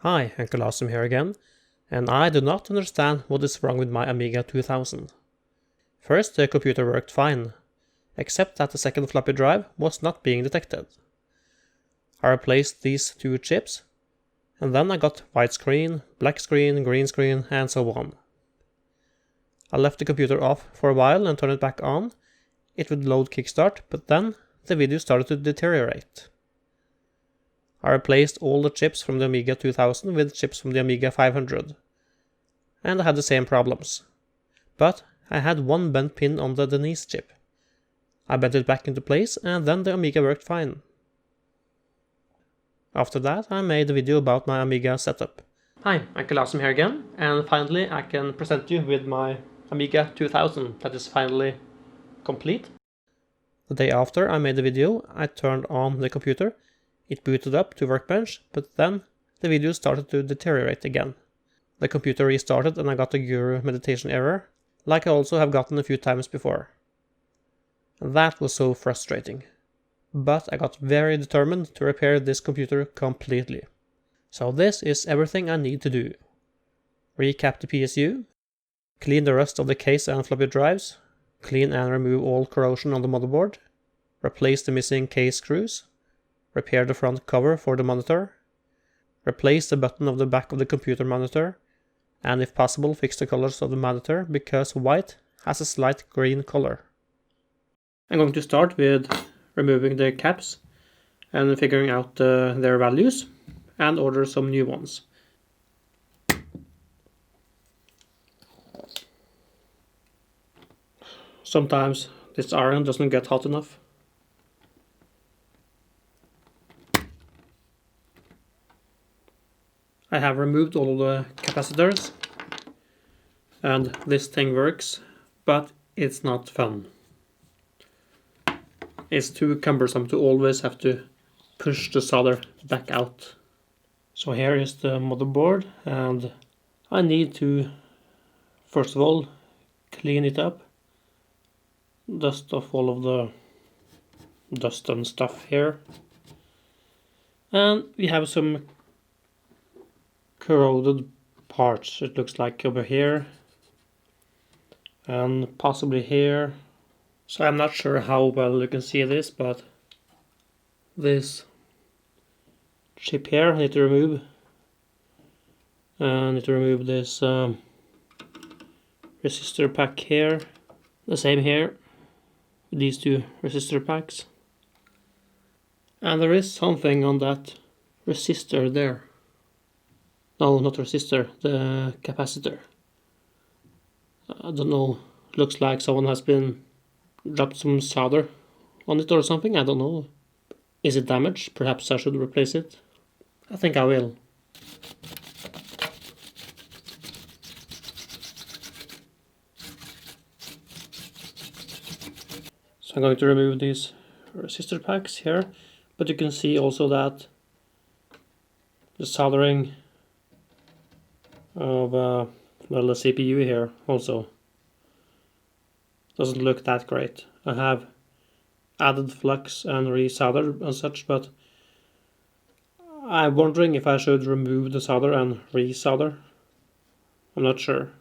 Hi, Uncle Awesome here again, and I do not understand what is wrong with my Amiga 2000. First, the computer worked fine, except that the second floppy drive was not being detected. I replaced these two chips, and then I got white screen, black screen, green screen, and so on. I left the computer off for a while and turned it back on. It would load kickstart, but then the video started to deteriorate. I replaced all the chips from the Amiga 2000 with chips from the Amiga 500, and I had the same problems. But I had one bent pin on the Denise chip. I bent it back into place, and then the Amiga worked fine. After that, I made a video about my Amiga setup. Hi, Uncle Awesome here again, and finally I can present you with my Amiga 2000 that is finally complete. The day after I made the video, I turned on the computer. It booted up to Workbench, but then the video started to deteriorate again. The computer restarted and I got a Guru meditation error, like I also have gotten a few times before. That was so frustrating. But I got very determined to repair this computer completely. So this is everything I need to do. Recap the PSU, clean the rest of the case and floppy drives, clean and remove all corrosion on the motherboard, replace the missing case screws, repair the front cover for the monitor, replace the button of the back of the computer monitor, and if possible fix the colors of the monitor because white has a slight green color. I'm going to start with removing the caps and figuring out their values and order some new ones. Sometimes this iron doesn't get hot enough. I have removed all the capacitors and this thing works, but it's not fun. It's too cumbersome to always have to push the solder back out. So here is the motherboard, and I need to first of all clean it up, dust off all of the dust and stuff here, and we have some corroded parts. It looks like over here and possibly here. So I'm not sure how well you can see this, but this chip here I need to remove. I need to remove this resistor pack here. The same here, these two resistor packs. And there is something on that resistor there. No, not resistor, the capacitor. I don't know, looks like someone has dropped some solder on it or something, I don't know. Is it damaged? Perhaps I should replace it. I think I will. So I'm going to remove these resistor packs here, but you can see also that the soldering of the CPU here also doesn't look that great. I have added flux and resoldered and such, but I'm wondering if I should remove the solder and resolder. I'm not sure.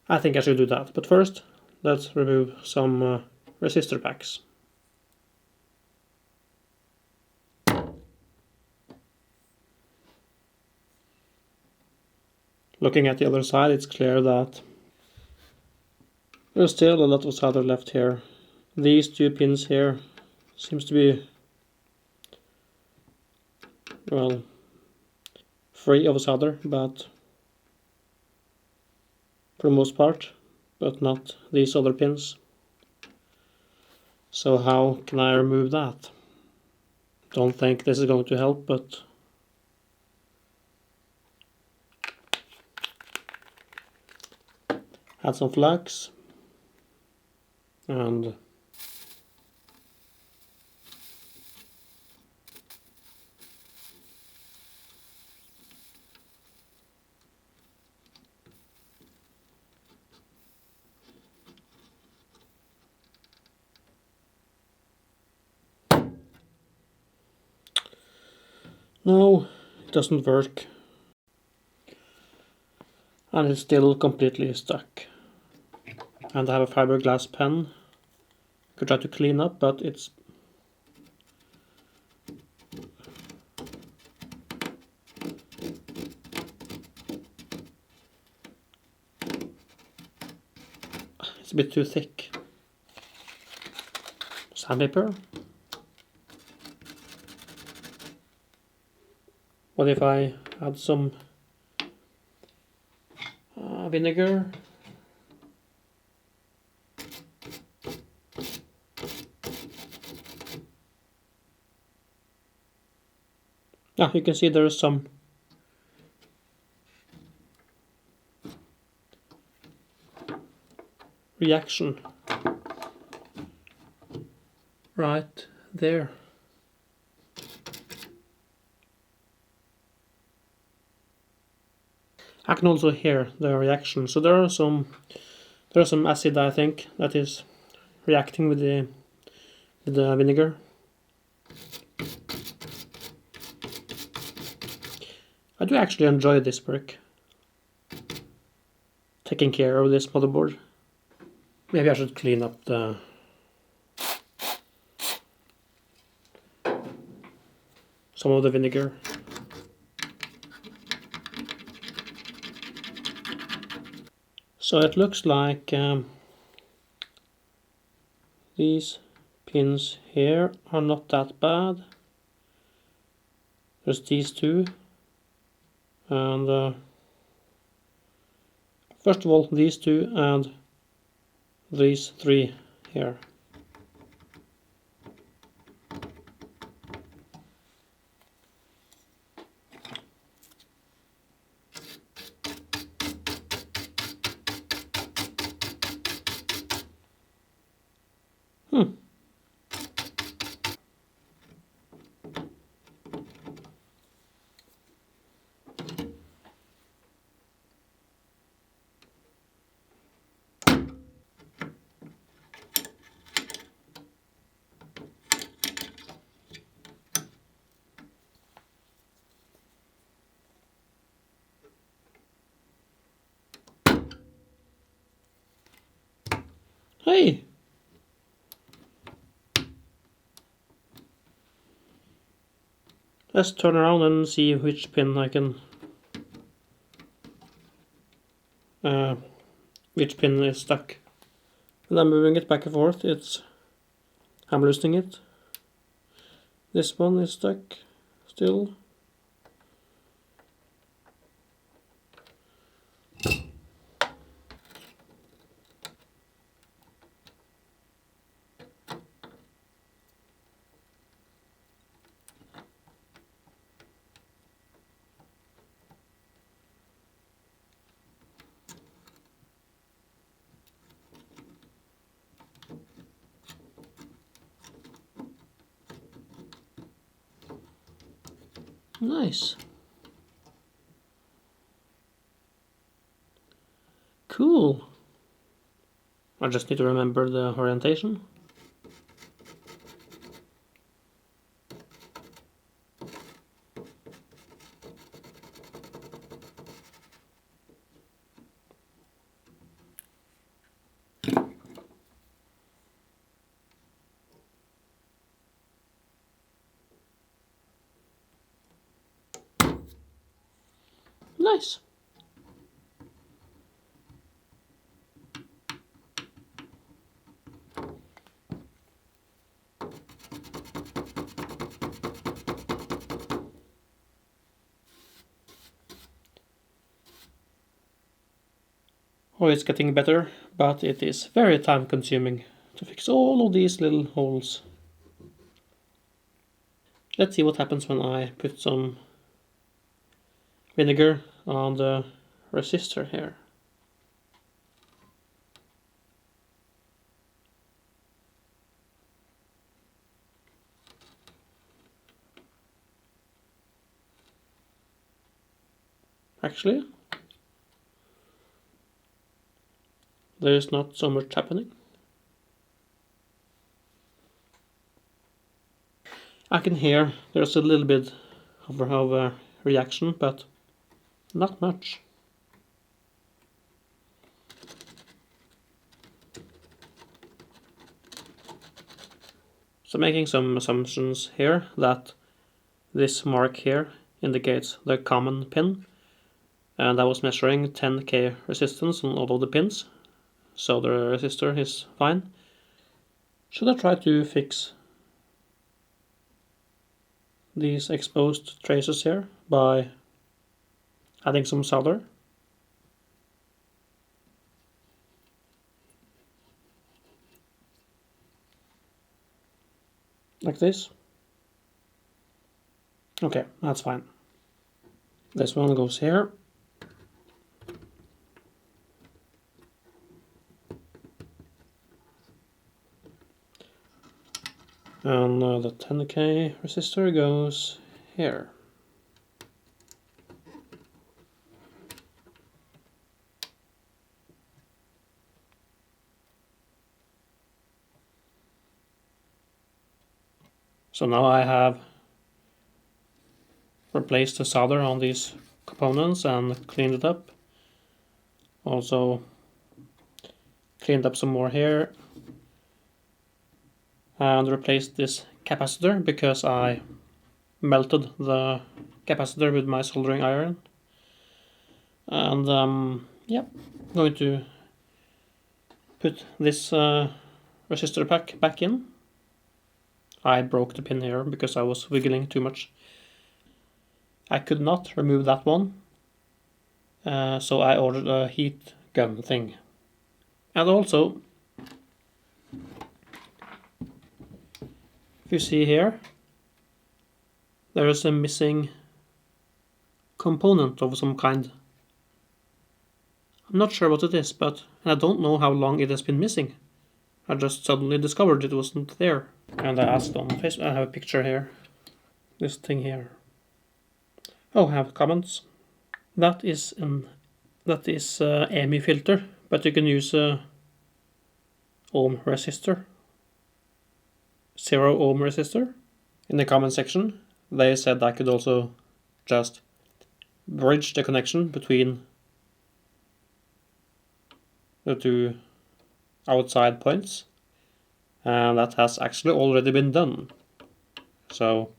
I think I should do that, but first let's remove some resistor packs. Looking at the other side, it's clear that there's still a lot of solder left here. These two pins here seems to be, well, free of solder, but for the most part, but not these other pins. So how can I remove that? Don't think this is going to help, but add some flux and no, it doesn't work. and it's still completely stuck. And I have a fiberglass pen. I could try to clean up, but it's a bit too thick. Sandpaper. What if I add some vinegar? Yeah, you can see there is some reaction right there. I can also hear the reaction. So there are some acid, I think, that is reacting with the vinegar. I do actually enjoy this work, taking care of this motherboard. Maybe I should clean up some of the vinegar. So it looks like these pins here are not that bad. There's these two, and first of all these two and these three here. Hey! Let's turn around and see which pin I can... which pin is stuck. And I'm moving it back and forth. I'm loosening it. This one is stuck still. Nice. Cool. I just need to remember the orientation. Nice. Oh, it's getting better, but it is very time consuming to fix all of these little holes. Let's see what happens when I put some vinegar on the resistor here. Actually, there is not so much happening. I can hear there's a little bit of a reaction, but not much. So making some assumptions here that this mark here indicates the common pin, and I was measuring 10k resistance on all of the pins, so the resistor is fine. Should I try to fix these exposed traces here by adding some solder? Like this? Okay, that's fine. This one goes here. And the 10k resistor goes here. So now I have replaced the solder on these components and cleaned it up. Also cleaned up some more here. And replaced this capacitor because I melted the capacitor with my soldering iron. And yeah, going to put this resistor pack back in. I broke the pin here because I was wiggling too much. I could not remove that one, so I ordered a heat gun thing. And also, if you see here, there is a missing component of some kind. I'm not sure what it is, but I don't know how long it has been missing. I just suddenly discovered it wasn't there. And I asked on Facebook, I have a picture here. This thing here. Oh, I have comments. That is EMI filter, but you can use a ohm resistor. 0 ohm resistor. In the comment section, they said I could also just bridge the connection between the two outside points, and that has actually already been done. So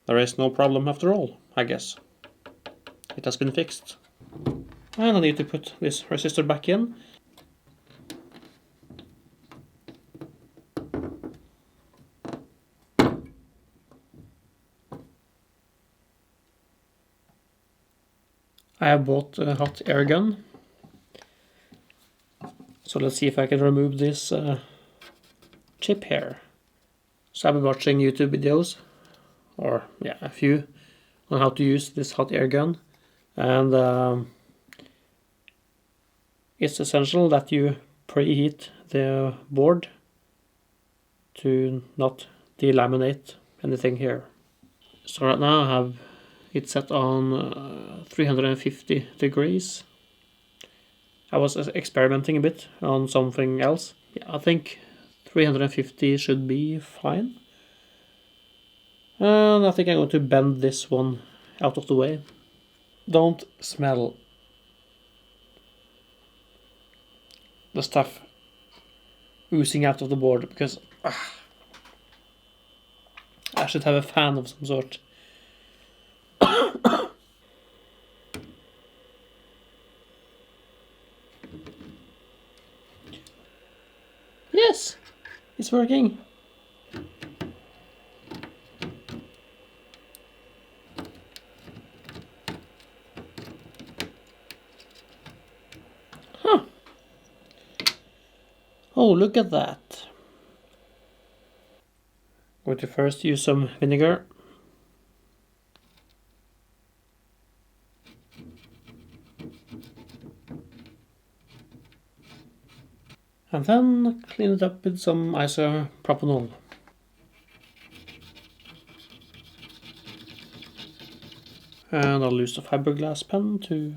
there is no problem after all, I guess. It has been fixed. And I need to put this resistor back in. I have bought a hot air gun. So let's see if I can remove this chip here. So I've been watching YouTube videos, or yeah, a few, on how to use this hot air gun. And it's essential that you preheat the board to not delaminate anything here. So right now I have it set on 350 degrees. I was experimenting a bit on something else. Yeah, I think 350 should be fine. And I think I'm going to bend this one out of the way. Don't smell the stuff oozing out of the board, because I should have a fan of some sort. Yes, it's working. Huh. Oh, look at that. Going to first use some vinegar. And then clean it up with some isopropanol. And I'll use the fiberglass pen to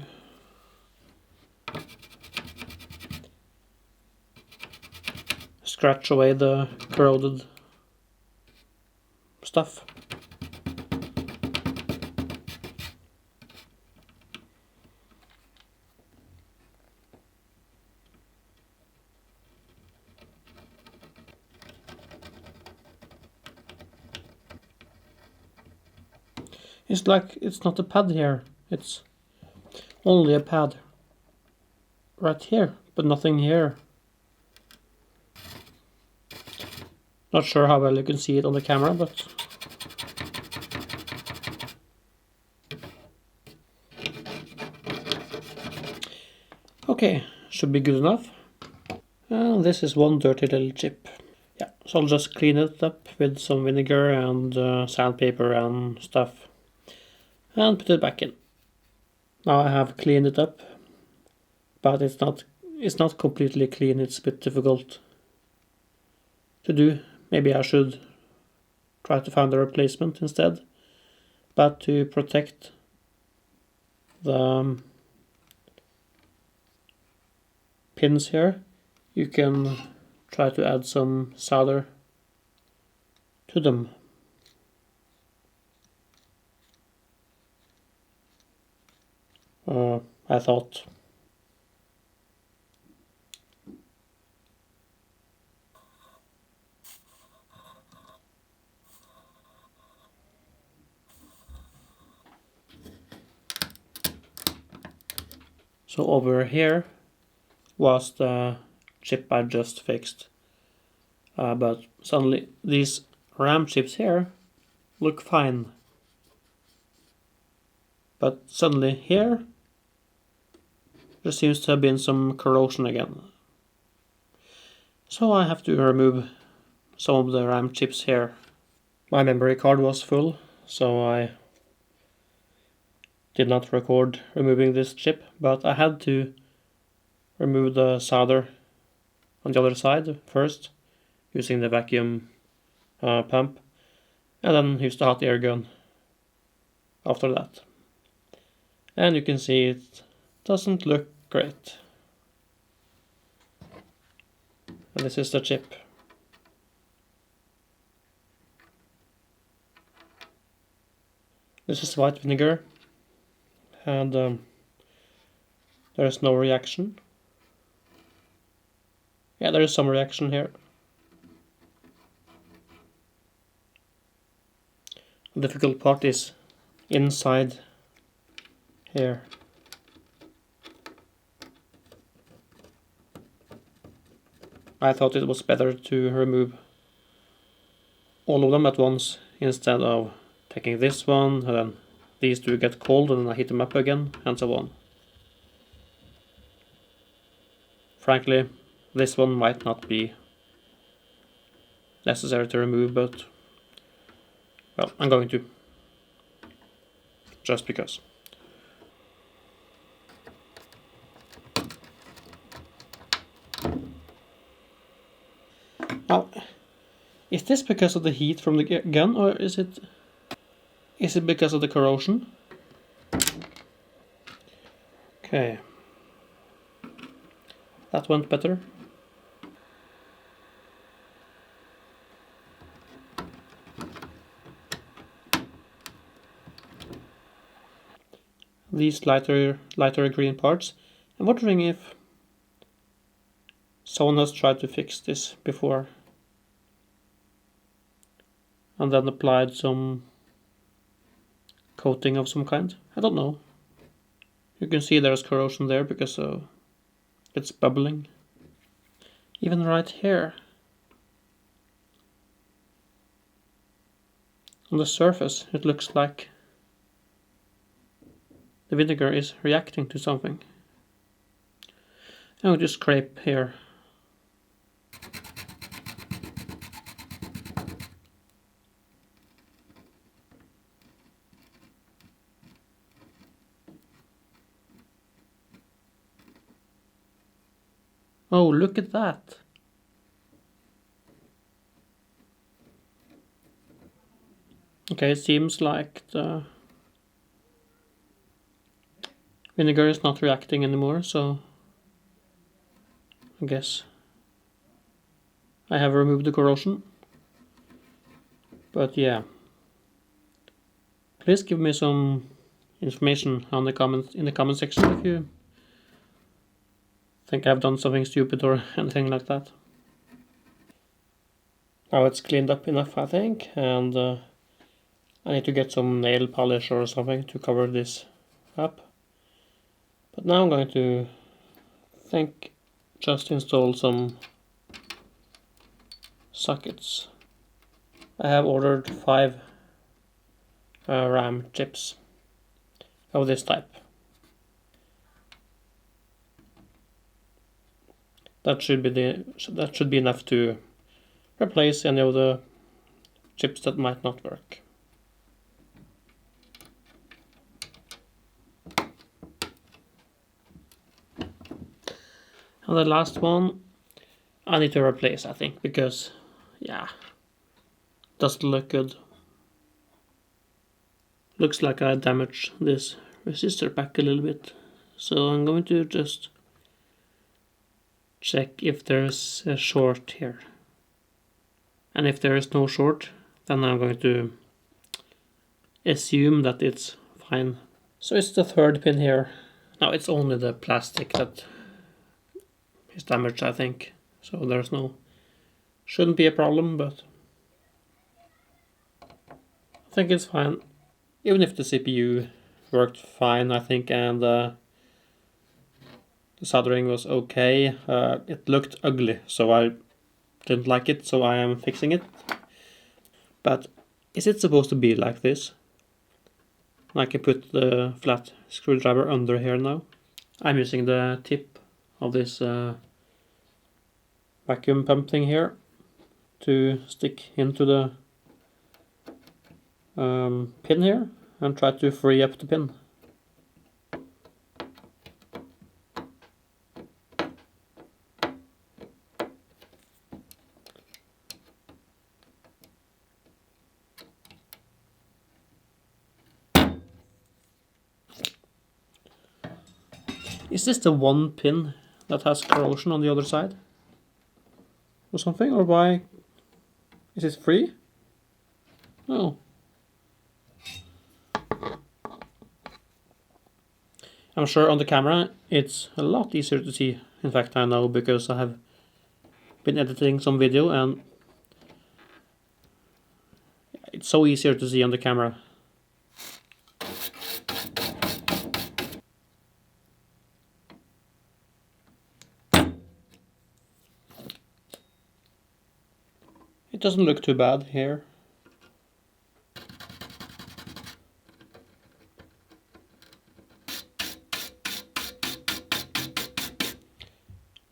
scratch away the corroded stuff. It's like it's not a pad here, it's only a pad right here, but nothing here. Not sure how well you can see it on the camera, but okay, should be good enough. And this is one dirty little chip. Yeah, so I'll just clean it up with some vinegar and sandpaper and stuff and put it back in. Now I have cleaned it up, but it's not completely clean. It's a bit difficult to do. Maybe I should try to find a replacement instead. But to protect the pins here, you can try to add some solder to them. I thought. So over here was the chip I just fixed. But suddenly these RAM chips here look fine. But suddenly here there seems to have been some corrosion again. So I have to remove some of the RAM chips here. My memory card was full, so I did not record removing this chip, but I had to remove the solder on the other side first, using the vacuum pump, and then use the hot air gun after that. And you can see it doesn't look great. And this is the chip. This is white vinegar, and there is no reaction. Yeah, there is some reaction here. The difficult part is inside here. I thought it was better to remove all of them at once instead of taking this one, and then these two get cold and then I heat them up again, and so on. Frankly, this one might not be necessary to remove, but well, I'm going to. Just because. Now, is this because of the heat from the gun, or is it because of the corrosion? Okay. That went better. These lighter green parts. I'm wondering if someone has tried to fix this before and then applied some coating of some kind. I don't know. You can see there's corrosion there because it's bubbling. Even right here on the surface it looks like the vinegar is reacting to something. I'll just scrape here. Oh, look at that. Okay, it seems like the vinegar is not reacting anymore, so I guess I have removed the corrosion. But yeah, please give me some information on the comments in the comment section if you think I've done something stupid or anything like that. Now it's cleaned up enough, I think, and I need to get some nail polish or something to cover this up. But now I'm going to just install some sockets. I have ordered 5 RAM chips of this type. That should be enough to replace any of the chips that might not work. And the last one I need to replace, I think, because yeah, doesn't look good. Looks like I damaged this resistor pack a little bit. So I'm going to just check if there's a short here. And if there is no short, then I'm going to assume that it's fine. So it's the third pin here. Now it's only the plastic that is damaged, I think. So shouldn't be a problem, but I think it's fine. Even if the CPU worked fine, I think, and the soldering was okay, it looked ugly, so I didn't like it, so I am fixing it. But is it supposed to be like this? I can put the flat screwdriver under here now. I'm using the tip of this vacuum pump thing here to stick into the pin here and try to free up the pin. Is this the one pin that has corrosion on the other side? Or something? Or why? Is it free? No. I'm sure on the camera it's a lot easier to see. In fact, I know because I have been editing some video and it's so easier to see on the camera. It doesn't look too bad here.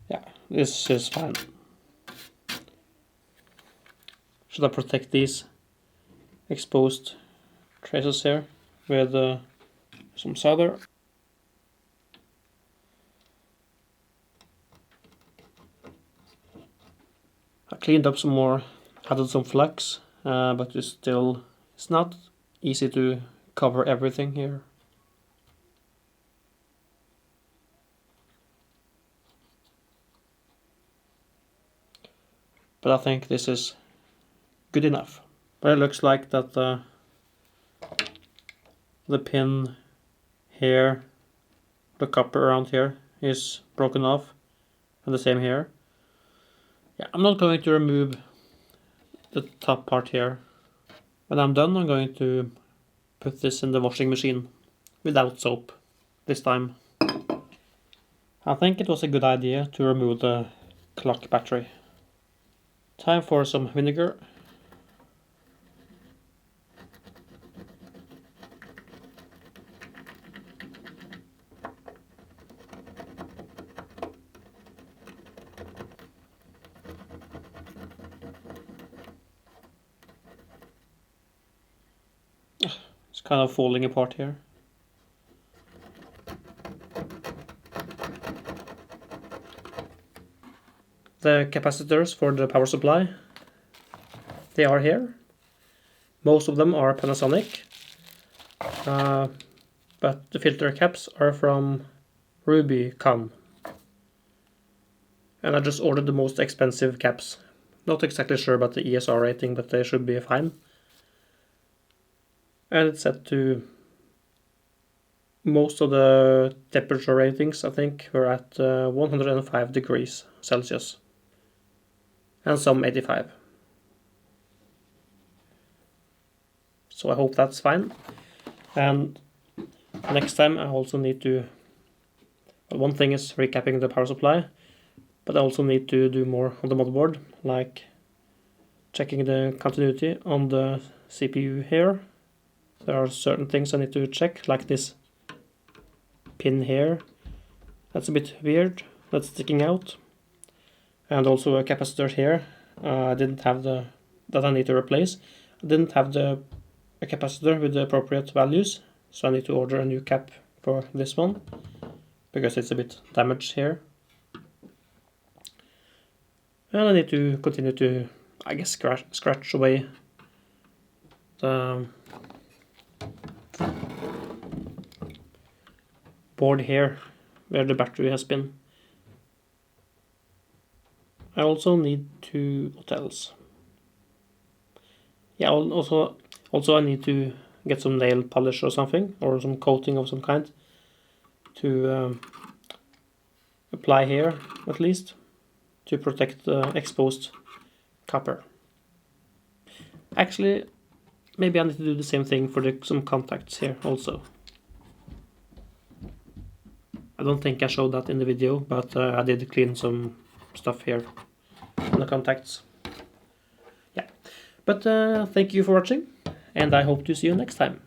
Yeah, this is fine. Should I protect these exposed traces here with some solder? I cleaned up some more, added some flux, but it's not easy to cover everything here. But I think this is good enough. But it looks like that the pin here, the copper around here, is broken off, and the same here. Yeah, I'm not going to remove the top part here. When I'm done, I'm going to put this in the washing machine without soap this time. I think it was a good idea to remove the clock battery. Time for some vinegar. It's kind of falling apart here. The capacitors for the power supply, they are here. Most of them are Panasonic, but the filter caps are from Rubicon. And I just ordered the most expensive caps. Not exactly sure about the ESR rating, but they should be fine. And it's set to most of the temperature ratings, I think, were at 105 degrees Celsius. And some 85. so I hope that's fine. And next time I also need to, well, one thing is recapping the power supply, but I also need to do more on the motherboard, like checking the continuity on the CPU here. There are certain things I need to check, like this pin here. That's a bit weird, that's sticking out. And also a capacitor here. I didn't have that I need to replace. I didn't have a capacitor with the appropriate values, so I need to order a new cap for this one, because it's a bit damaged here. And I need to continue to, I guess, scratch away the board here, where the battery has been. I also need to, what else? Yeah, also I need to get some nail polish or something, or some coating of some kind, to apply here, at least, to protect the exposed copper. Actually, maybe I need to do the same thing for some contacts here also. I don't think I showed that in the video, but I did clean some stuff here on the contacts. Yeah, but thank you for watching, and I hope to see you next time.